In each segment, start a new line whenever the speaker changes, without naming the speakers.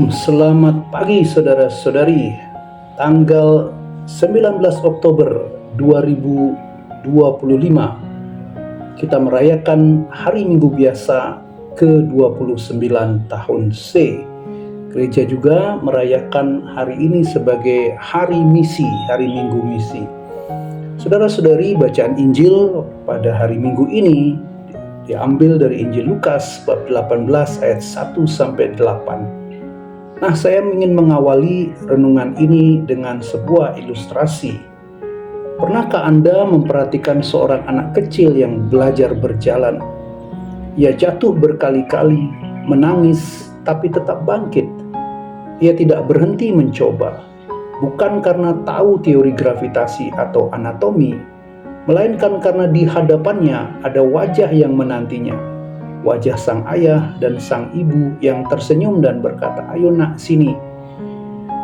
Selamat pagi saudara-saudari. Tanggal 19 Oktober 2025 kita merayakan Hari Minggu Biasa ke-29 tahun C. Gereja juga merayakan hari ini sebagai Hari Misi, Hari Minggu Misi. Saudara-saudari, bacaan Injil pada hari Minggu ini diambil dari Injil Lukas bab 18 ayat 1 sampai 8. Nah, saya ingin mengawali renungan ini dengan sebuah ilustrasi. Pernahkah Anda memperhatikan seorang anak kecil yang belajar berjalan? Ia jatuh berkali-kali, menangis, tapi tetap bangkit. Ia tidak berhenti mencoba, bukan karena tahu teori gravitasi atau anatomi, melainkan karena di hadapannya ada wajah yang menantinya. Wajah sang ayah dan sang ibu yang tersenyum dan berkata, "Ayo nak, sini."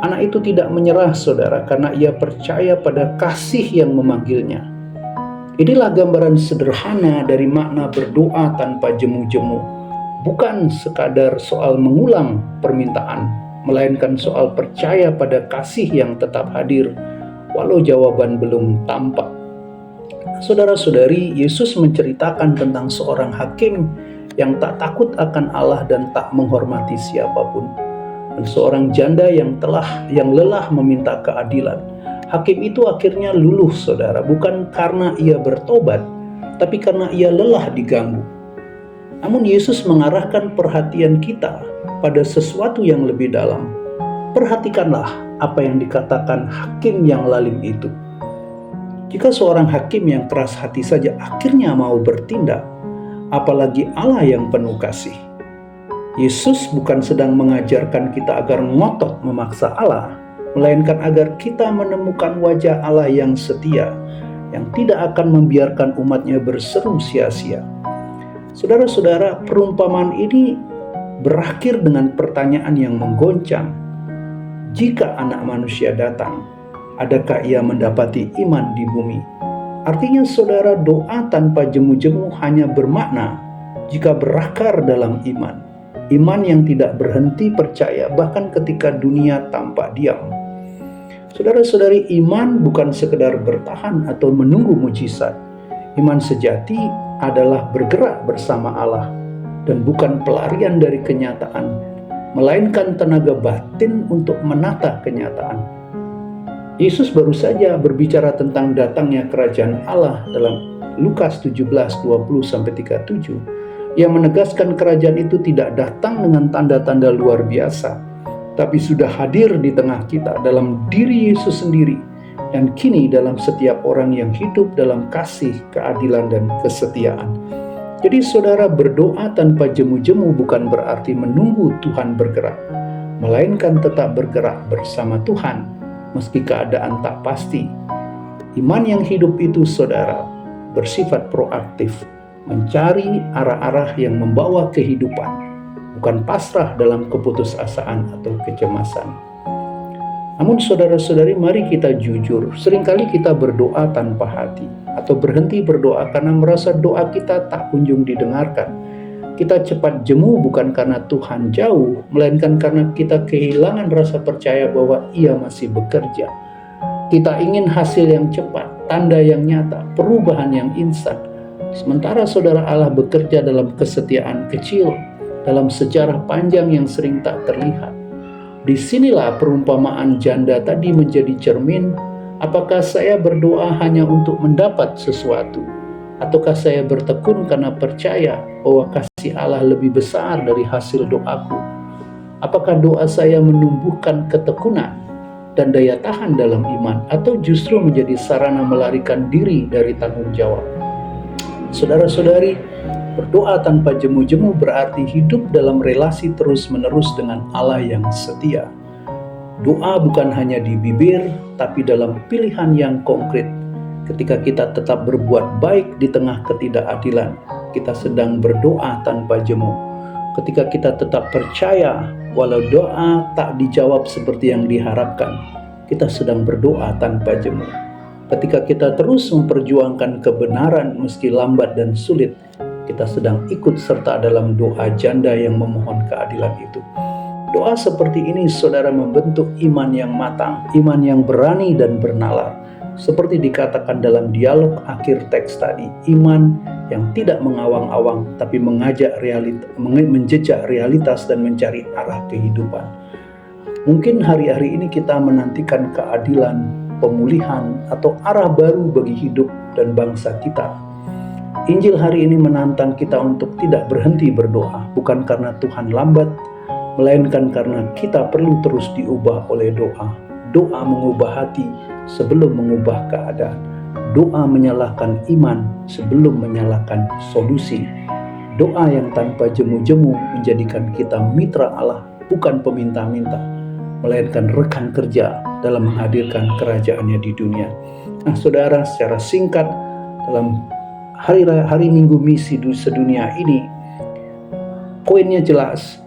Anak itu tidak menyerah, saudara, karena ia percaya pada kasih yang memanggilnya. Inilah gambaran sederhana dari makna berdoa tanpa jemu-jemu. Bukan sekadar soal mengulang permintaan, melainkan soal percaya pada kasih yang tetap hadir, walau jawaban belum tampak. Saudara-saudari, Yesus menceritakan tentang seorang hakim yang tak takut akan Allah dan tak menghormati siapapun, dan seorang janda yang lelah meminta keadilan. Hakim itu akhirnya luluh, saudara, bukan karena ia bertobat, tapi karena ia lelah diganggu. Namun Yesus mengarahkan perhatian kita pada sesuatu yang lebih dalam. Perhatikanlah apa yang dikatakan hakim yang lalim itu. Jika seorang hakim yang keras hati saja akhirnya mau bertindak, apalagi Allah yang penuh kasih. Yesus bukan sedang mengajarkan kita agar ngotot memaksa Allah, melainkan agar kita menemukan wajah Allah yang setia, yang tidak akan membiarkan umatnya berseru sia-sia. Saudara-saudara, perumpamaan ini berakhir dengan pertanyaan yang menggoncang. Jika Anak Manusia datang, adakah ia mendapati iman di bumi? Artinya, saudara, doa tanpa jemu-jemu hanya bermakna jika berakar dalam iman. Iman yang tidak berhenti percaya bahkan ketika dunia tampak diam. Saudara-saudari, iman bukan sekedar bertahan atau menunggu mujizat. Iman sejati adalah bergerak bersama Allah dan bukan pelarian dari kenyataan, melainkan tenaga batin untuk menata kenyataan. Yesus baru saja berbicara tentang datangnya kerajaan Allah dalam Lukas 17:20-37. Ia menegaskan kerajaan itu tidak datang dengan tanda-tanda luar biasa, tapi sudah hadir di tengah kita dalam diri Yesus sendiri, dan kini dalam setiap orang yang hidup dalam kasih, keadilan, dan kesetiaan. Jadi saudara, berdoa tanpa jemu-jemu bukan berarti menunggu Tuhan bergerak, melainkan tetap bergerak bersama Tuhan meski keadaan tak pasti. Iman yang hidup itu, saudara, bersifat proaktif, mencari arah-arah yang membawa kehidupan, bukan pasrah dalam keputusasaan atau kecemasan. Namun saudara-saudari, mari kita jujur, seringkali kita berdoa tanpa hati, atau berhenti berdoa karena merasa doa kita tak kunjung didengarkan. Kita cepat jemu bukan karena Tuhan jauh, melainkan karena kita kehilangan rasa percaya bahwa Ia masih bekerja. Kita ingin hasil yang cepat, tanda yang nyata, perubahan yang instan. Sementara saudara, Allah bekerja dalam kesetiaan kecil, dalam sejarah panjang yang sering tak terlihat. Disinilah perumpamaan janda tadi menjadi cermin. Apakah saya berdoa hanya untuk mendapat sesuatu? Ataukah saya bertekun karena percaya bahwa kasih Allah lebih besar dari hasil doaku? Apakah doa saya menumbuhkan ketekunan dan daya tahan dalam iman, atau justru menjadi sarana melarikan diri dari tanggung jawab? Saudara-saudari, berdoa tanpa jemu-jemu berarti hidup dalam relasi terus-menerus dengan Allah yang setia. Doa bukan hanya di bibir, tapi dalam pilihan yang konkret. Ketika kita tetap berbuat baik di tengah ketidakadilan, kita sedang berdoa tanpa jemu. Ketika kita tetap percaya, walau doa tak dijawab seperti yang diharapkan, kita sedang berdoa tanpa jemu. Ketika kita terus memperjuangkan kebenaran meski lambat dan sulit, kita sedang ikut serta dalam doa janda yang memohon keadilan itu. Doa seperti ini, saudara, membentuk iman yang matang, iman yang berani dan bernalar. Seperti dikatakan dalam dialog akhir teks tadi, iman yang tidak mengawang-awang, tapi menjejak realitas dan mencari arah kehidupan. Mungkin hari-hari ini kita menantikan keadilan, pemulihan, atau arah baru bagi hidup dan bangsa kita. Injil hari ini menantang kita untuk tidak berhenti berdoa, bukan karena Tuhan lambat, melainkan karena kita perlu terus diubah oleh doa. Doa mengubah hati sebelum mengubah keadaan. Doa menyalakan iman sebelum menyalakan solusi. Doa yang tanpa jemu-jemu menjadikan kita mitra Allah, bukan peminta-minta, melainkan rekan kerja dalam menghadirkan kerajaannya di dunia. Nah, saudara, secara singkat, dalam hari Minggu misi sedunia ini, poinnya jelas.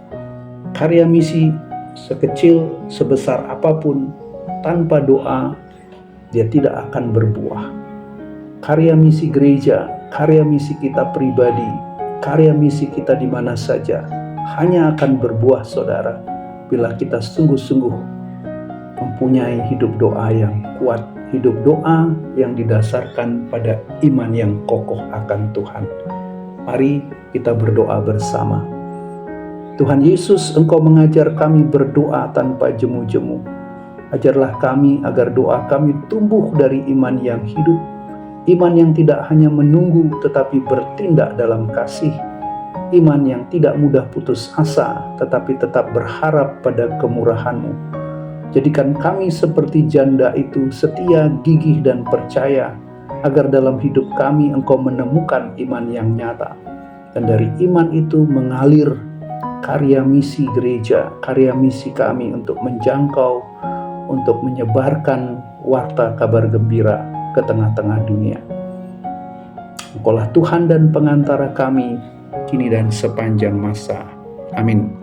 Karya misi sekecil, sebesar apapun, tanpa doa, dia tidak akan berbuah. Karya misi gereja, karya misi kita pribadi, karya misi kita di mana saja, hanya akan berbuah, saudara, bila kita sungguh-sungguh mempunyai hidup doa yang kuat, hidup doa yang didasarkan pada iman yang kokoh akan Tuhan. Mari kita berdoa bersama. Tuhan Yesus, Engkau mengajar kami berdoa tanpa jemu-jemu. Ajarlah kami agar doa kami tumbuh dari iman yang hidup, iman yang tidak hanya menunggu tetapi bertindak dalam kasih, iman yang tidak mudah putus asa tetapi tetap berharap pada kemurahan-Mu. Jadikan kami seperti janda itu, setia, gigih, dan percaya, agar dalam hidup kami Engkau menemukan iman yang nyata. Dan dari iman itu mengalir karya misi gereja, karya misi kami untuk menjangkau, untuk menyebarkan warta kabar gembira ke tengah-tengah dunia. Engkaulah Tuhan dan pengantara kami, kini dan sepanjang masa. Amin.